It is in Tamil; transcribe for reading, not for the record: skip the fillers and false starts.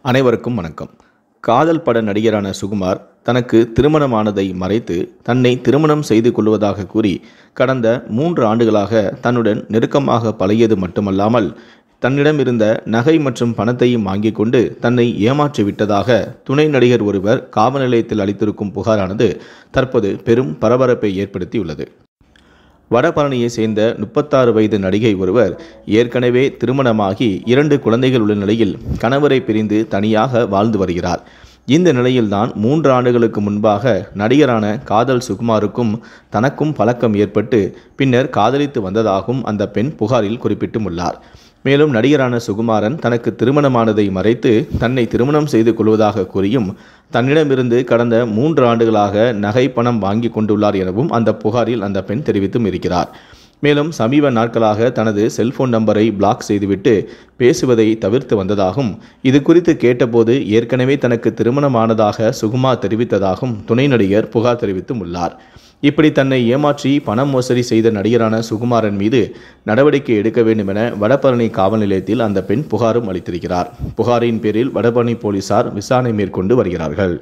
அனைவருக்கும் வணக்கம். காதல் பட நடிகரான சுகுமார் தனக்கு திருமணமானதை மறைத்து தன்னை திருமணம் செய்து கொள்வதாக கூறி கடந்த 3 ஆண்டுகளாக தன்னுடன் நெருக்கமாக பழகியது மட்டுமல்லாமல் தன்னிடம் இருந்த நகை மற்றும் பணத்தையும் வாங்கிக் கொண்டு தன்னை ஏமாற்றி விட்டதாக துணை நடிகர் ஒருவர் காவல் நிலையத்தில் அளித்திருக்கும் புகாரானது தற்போது பெரும் பரபரப்பை ஏற்படுத்தியுள்ளது. வடபழனியை சேர்ந்த 36 வயது நடிகை ஒருவர் ஏற்கனவே திருமணமாகி 2 குழந்தைகள் உள்ள நிலையில் கணவரை பிரிந்து தனியாக வாழ்ந்து வருகிறார். இந்த நிலையில்தான் 3 ஆண்டுகளுக்கு முன்பாக நடிகரான காதல் சுகுமாருக்கும் தனக்கும் பழக்கம் ஏற்பட்டு பின்னர் காதலித்து வந்ததாகவும் அந்த பெண் புகாரில் குறிப்பிட்டும் உள்ளார். மேலும் நடிகரான சுகுமாரன் தனக்கு திருமணமானதை மறைத்து தன்னை திருமணம் செய்து கொள்வதாக கூறியும் தன்னிடமிருந்து கடந்த 3 ஆண்டுகளாக நகை பணம் வாங்கி கொண்டுள்ளார் எனவும் அந்த புகாரில் அந்த பெண் தெரிவித்தும் இருக்கிறார். மேலும் சமீப நாட்களாக தனது செல்போன் நம்பரை பிளாக் செய்துவிட்டு பேசுவதை தவிர்த்து வந்ததாகவும் இது குறித்து கேட்டபோது ஏற்கனவே தனக்கு திருமணமானதாக சுகுமார் தெரிவித்ததாகவும் துணை நடிகர் புகார் தெரிவித்தும் உள்ளார். இப்படி தன்னை ஏமாற்றி பணம் மோசடி செய்த நடிகரான சுகுமாரன் மீது நடவடிக்கை எடுக்க வேண்டும் என வடபழனி காவல் நிலையத்தில் அந்த பெண் புகாரும் அளித்திருக்கிறார். புகாரின் பேரில் வடபழனி போலீசார் விசாரணை மேற்கொண்டு வருகிறார்கள்.